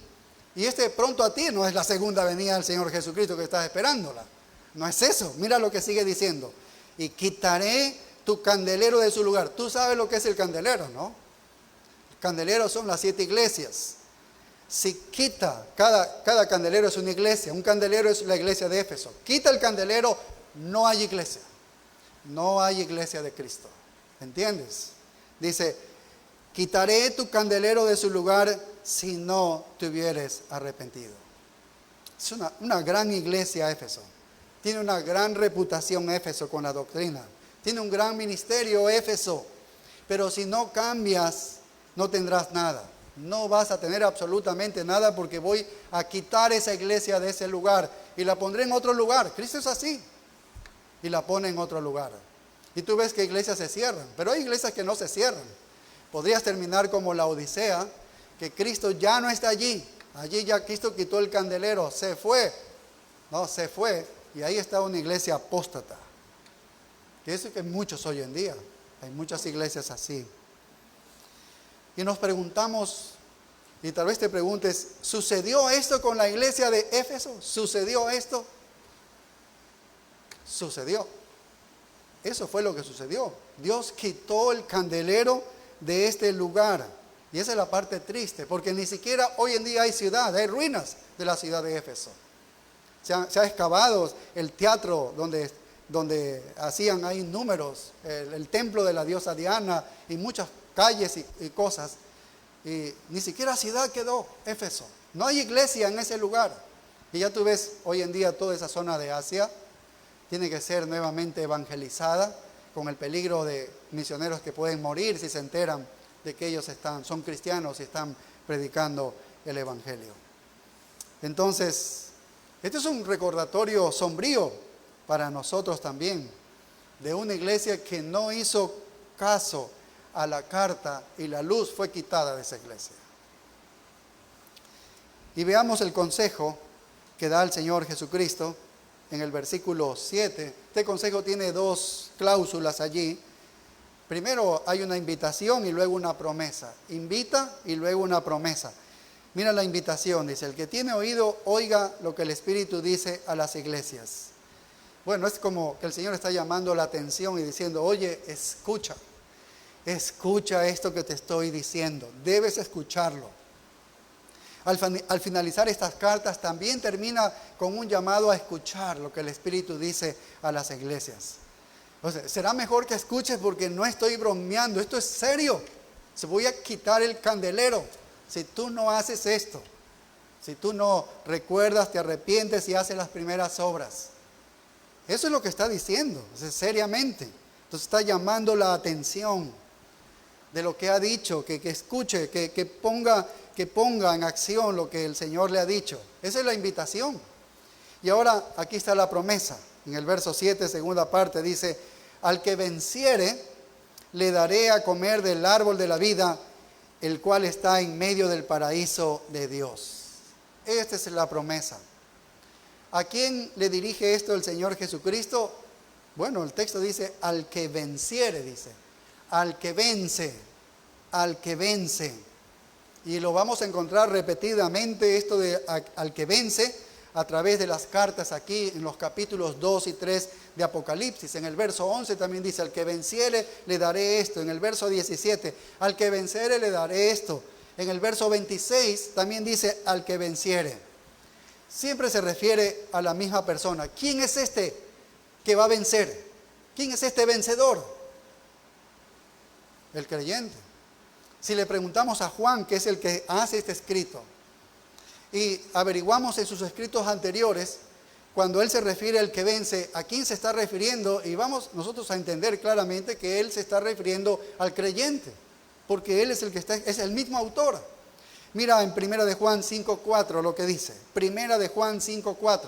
Y este pronto a ti no es la segunda venida del Señor Jesucristo que estás esperándola. No es eso, mira lo que sigue diciendo. Y quitaré tu candelero de su lugar. Tú sabes lo que es el candelero, ¿no? Candelero son las 7 iglesias. Si quita, cada candelero es una iglesia. Un candelero es la iglesia de Éfeso. Quita el candelero, no hay iglesia. No hay iglesia de Cristo. ¿Entiendes? Dice, quitaré tu candelero de su lugar si no te hubieres arrepentido. Es una gran iglesia Éfeso. Tiene una gran reputación Éfeso con la doctrina. Tiene un gran ministerio Éfeso. Pero si no cambias, no tendrás nada. No vas a tener absolutamente nada porque voy a quitar esa iglesia de ese lugar y la pondré en otro lugar. Cristo es así. Y la pone en otro lugar. Y tú ves que iglesias se cierran, pero hay iglesias que no se cierran. Podrías terminar como la Odisea, que Cristo ya no está allí. Allí ya Cristo quitó el candelero, se fue. No, se fue. Y ahí está una iglesia apóstata. Que es que hay muchos hoy en día. Hay muchas iglesias así. Y nos preguntamos, y tal vez te preguntes, ¿sucedió esto con la iglesia de Éfeso? ¿Sucedió esto? Sucedió. Eso fue lo que sucedió. Dios quitó el candelero de este lugar. Y esa es la parte triste, porque ni siquiera hoy en día hay ciudad, hay ruinas de la ciudad de Éfeso. Se ha excavado el teatro donde hacían ahí números, el templo de la diosa Diana y muchas calles y cosas. Y ni siquiera ciudad quedó Éfeso. No hay iglesia en ese lugar. Y ya tú ves hoy en día toda esa zona de Asia tiene que ser nuevamente evangelizada, con el peligro de misioneros que pueden morir si se enteran de que ellos son cristianos y están predicando el evangelio. Entonces, este es un recordatorio sombrío para nosotros también, de una iglesia que no hizo caso a la carta y la luz fue quitada de esa iglesia. Y veamos el consejo que da el Señor Jesucristo en el versículo 7. Este consejo tiene 2 cláusulas allí. Primero hay una invitación y luego una promesa. Invita y luego una promesa. Mira la invitación, dice, el que tiene oído, oiga lo que el Espíritu dice a las iglesias. Bueno, es como que el Señor está llamando la atención y diciendo, oye, escucha esto que te estoy diciendo, debes escucharlo. Al finalizar estas cartas también termina con un llamado a escuchar lo que el Espíritu dice a las iglesias. O sea, será mejor que escuches porque no estoy bromeando, esto es serio. Se voy a quitar el candelero si tú no haces esto. Si tú no recuerdas, te arrepientes y haces las primeras obras. Eso es lo que está diciendo, seriamente. Entonces está llamando la atención de lo que ha dicho, que escuche, que ponga en acción lo que el Señor le ha dicho. Esa es la invitación. Y ahora aquí está la promesa. En el verso 7, segunda parte, dice, al que venciere, le daré a comer del árbol de la vida, el cual está en medio del paraíso de Dios. Esta es la promesa. ¿A quién le dirige esto el Señor Jesucristo? Bueno, el texto dice, al que venciere, dice. Al que vence, al que vence. Y lo vamos a encontrar repetidamente, esto de al que vence, a través de las cartas aquí en los capítulos 2 y 3 de Apocalipsis. En el verso 11 también dice, al que venciere le daré esto. En el verso 17, al que venciere le daré esto. En el verso 26 también dice, al que venciere. Siempre se refiere a la misma persona. ¿Quién es este que va a vencer? ¿Quién es este vencedor? El creyente. Si le preguntamos a Juan, que es el que hace este escrito, y averiguamos en sus escritos anteriores, cuando él se refiere al que vence, ¿a quién se está refiriendo? Y vamos nosotros a entender claramente que él se está refiriendo al creyente, porque él es el que está, es el mismo autor. Mira en 1 de Juan 5:4 lo que dice. 1 de Juan 5:4.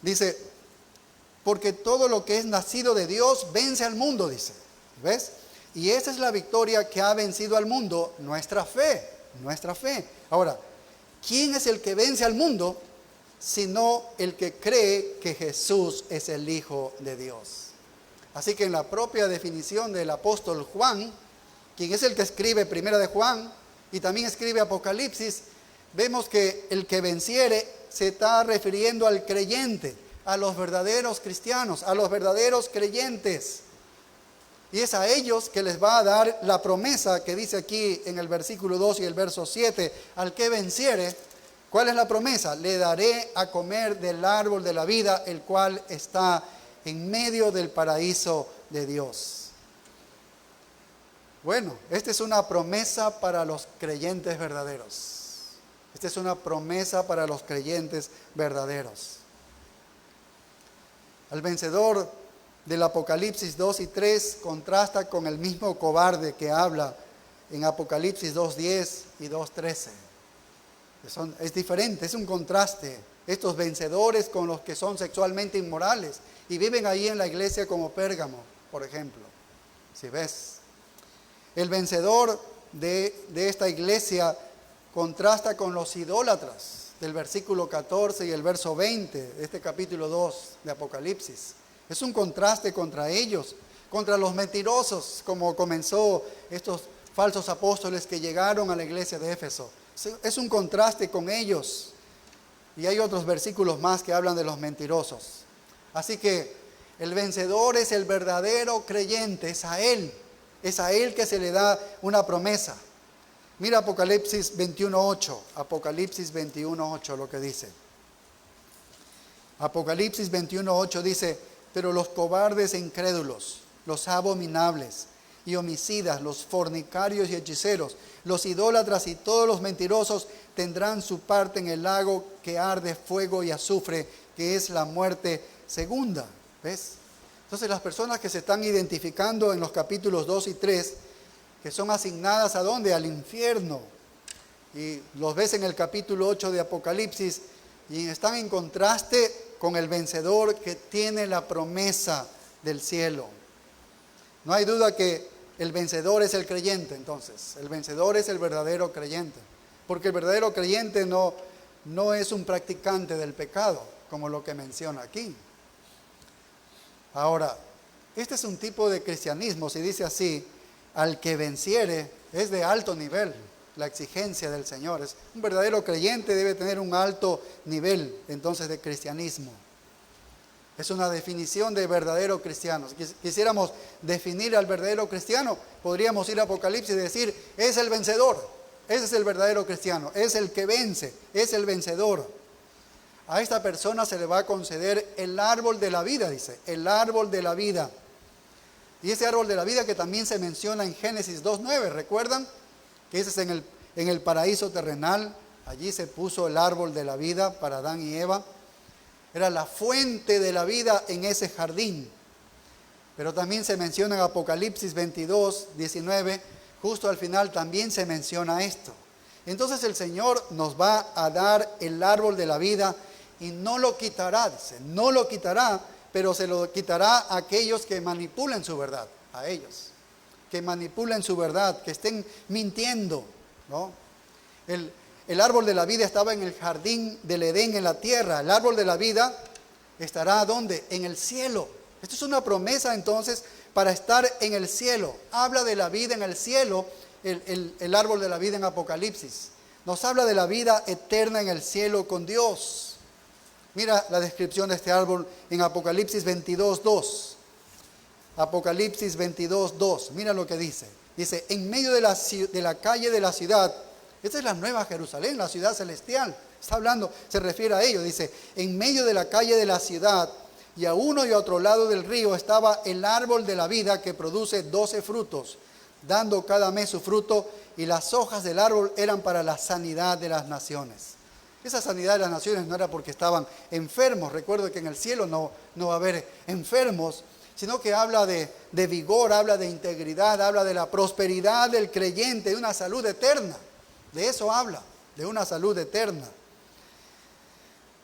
Dice, porque todo lo que es nacido de Dios vence al mundo, dice. ¿Ves? Y esa es la victoria que ha vencido al mundo, nuestra fe. Nuestra fe. Ahora, ¿quién es el que vence al mundo? Sino el que cree que Jesús es el Hijo de Dios. Así que en la propia definición del apóstol Juan, quien es el que escribe 1 de Juan y también escribe Apocalipsis, vemos que el que venciere se está refiriendo al creyente, a los verdaderos cristianos, a los verdaderos creyentes. Y es a ellos que les va a dar la promesa que dice aquí en el versículo 2 y el verso 7, al que venciere. ¿Cuál es la promesa? Le daré a comer del árbol de la vida, el cual está en medio del paraíso de Dios. Bueno, esta es una promesa para los creyentes verdaderos. Esta es una promesa para los creyentes verdaderos. Al vencedor del Apocalipsis 2 y 3 contrasta con el mismo cobarde que habla en Apocalipsis 2:10 y 2:13. Es diferente, es un contraste. Estos vencedores con los que son sexualmente inmorales y viven ahí en la iglesia como Pérgamo, por ejemplo. Si ves, el vencedor de esta iglesia contrasta con los idólatras del versículo 14 y el verso 20 de este capítulo 2 de Apocalipsis. Es un contraste contra ellos, contra los mentirosos, como comenzó estos falsos apóstoles que llegaron a la iglesia de Éfeso. Es un contraste con ellos. Y hay otros versículos más que hablan de los mentirosos. Así que el vencedor es el verdadero creyente, es a él que se le da una promesa. Mira Apocalipsis 21:8, Apocalipsis 21:8 lo que dice. Apocalipsis 21:8 dice, pero los cobardes e incrédulos, los abominables y homicidas, los fornicarios y hechiceros, los idólatras y todos los mentirosos tendrán su parte en el lago que arde fuego y azufre, que es la muerte segunda. ¿Ves? Entonces las personas que se están identificando en los capítulos 2 y 3, que son asignadas ¿a dónde? Al infierno. Y los ves en el capítulo 8 de Apocalipsis y están en contraste con el vencedor que tiene la promesa del cielo. No hay duda que el vencedor es el creyente, entonces. El vencedor es el verdadero creyente. Porque el verdadero creyente no es un practicante del pecado, como lo que menciona aquí. Ahora, este es un tipo de cristianismo, si dice así, al que venciere, es de alto nivel la exigencia del Señor. Un verdadero creyente debe tener un alto nivel, entonces, de cristianismo. Es una definición de verdadero cristiano. Si quisiéramos definir al verdadero cristiano, podríamos ir a Apocalipsis y decir, es el vencedor, ese es el verdadero cristiano, es el que vence, es el vencedor. A esta persona se le va a conceder el árbol de la vida, dice, el árbol de la vida. Y ese árbol de la vida que también se menciona en Génesis 2:9, ¿recuerdan? Que ese es en el paraíso terrenal, allí se puso el árbol de la vida para Adán y Eva. Era la fuente de la vida en ese jardín. Pero también se menciona en Apocalipsis 22:19, justo al final también se menciona esto. Entonces el Señor nos va a dar el árbol de la vida y no lo quitará, dice, no lo quitará, pero se lo quitará a aquellos que manipulen su verdad, a ellos, que manipulen su verdad, que estén mintiendo, ¿no? el árbol de la vida estaba en el jardín del Edén en la tierra. El árbol de la vida estará ¿dónde? En el cielo. Esto es una promesa entonces para estar en el cielo. Habla de la vida en el cielo, el árbol de la vida en Apocalipsis. Nos habla de la vida eterna en el cielo con Dios. Mira la descripción de este árbol en Apocalipsis 22:2. Apocalipsis 22:2. Mira lo que dice. Dice, en medio de la calle de la ciudad. Esta es la nueva Jerusalén, la ciudad celestial. Está hablando, se refiere a ello. Dice, en medio de la calle de la ciudad y a uno y a otro lado del río estaba el árbol de la vida que produce 12 frutos, dando cada mes su fruto, y las hojas del árbol eran para la sanidad de las naciones. Esa sanidad de las naciones no era porque estaban enfermos. Recuerdo que en el cielo no va a haber enfermos, sino que habla de vigor, habla de integridad, habla de la prosperidad del creyente, de una salud eterna. De eso habla, de una salud eterna.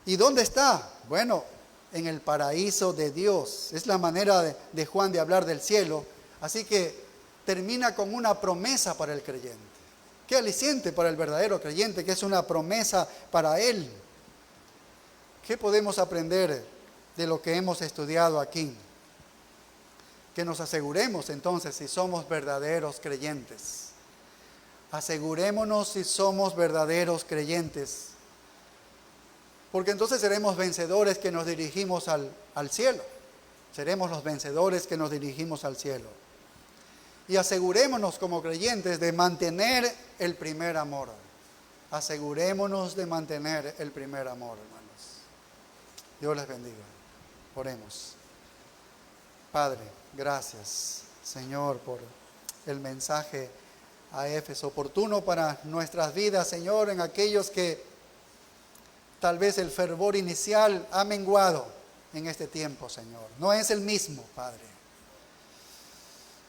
¿Y dónde está? Bueno, en el paraíso de Dios. Es la manera de Juan de hablar del cielo. Así que termina con una promesa para el creyente. Qué aliciente para el verdadero creyente, que es una promesa para él. ¿Qué podemos aprender de lo que hemos estudiado aquí? Que nos aseguremos entonces si somos verdaderos creyentes. Asegurémonos si somos verdaderos creyentes. Porque entonces seremos vencedores que nos dirigimos al cielo. Seremos los vencedores que nos dirigimos al cielo. Y asegurémonos como creyentes de mantener el primer amor. Asegurémonos de mantener el primer amor, hermanos. Dios les bendiga. Oremos. Padre, gracias, Señor, por el mensaje a Éfeso, oportuno para nuestras vidas, Señor, en aquellos que tal vez el fervor inicial ha menguado en este tiempo, Señor. No es el mismo, Padre.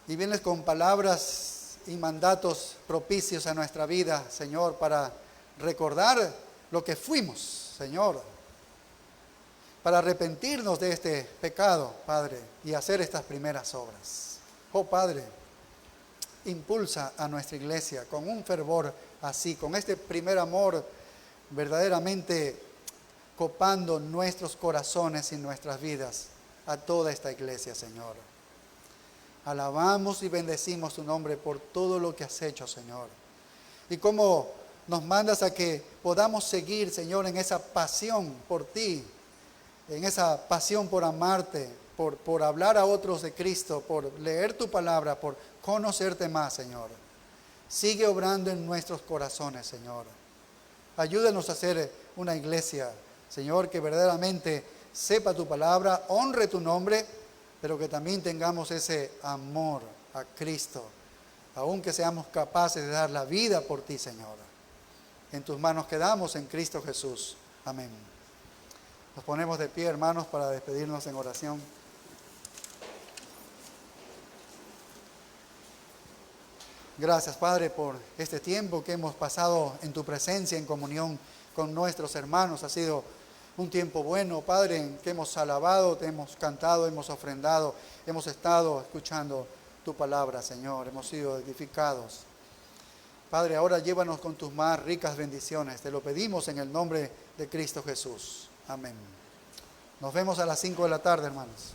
Y vienes con palabras y mandatos propicios a nuestra vida, Señor, para recordar lo que fuimos, Señor. Para arrepentirnos de este pecado, Padre, y hacer estas primeras obras. Oh, Padre, impulsa a nuestra iglesia con un fervor así, con este primer amor verdaderamente copando nuestros corazones y nuestras vidas a toda esta iglesia, Señor. Alabamos y bendecimos tu nombre por todo lo que has hecho, Señor. Y cómo nos mandas a que podamos seguir, Señor, en esa pasión por ti, en esa pasión por amarte, por hablar a otros de Cristo, por leer tu palabra, por conocerte más, Señor. Sigue obrando en nuestros corazones, Señor. Ayúdanos a ser una iglesia, Señor, que verdaderamente sepa tu palabra, honre tu nombre, pero que también tengamos ese amor a Cristo, aunque seamos capaces de dar la vida por ti, Señor. En tus manos quedamos en Cristo Jesús. Amén. Nos ponemos de pie, hermanos, para despedirnos en oración. Gracias, Padre, por este tiempo que hemos pasado en tu presencia, en comunión con nuestros hermanos. Ha sido un tiempo bueno, Padre, en que hemos alabado, te hemos cantado, hemos ofrendado, hemos estado escuchando tu palabra, Señor. Hemos sido edificados. Padre, ahora llévanos con tus más ricas bendiciones. Te lo pedimos en el nombre de Cristo Jesús. Amén. Nos vemos a las 5 de la tarde, hermanos.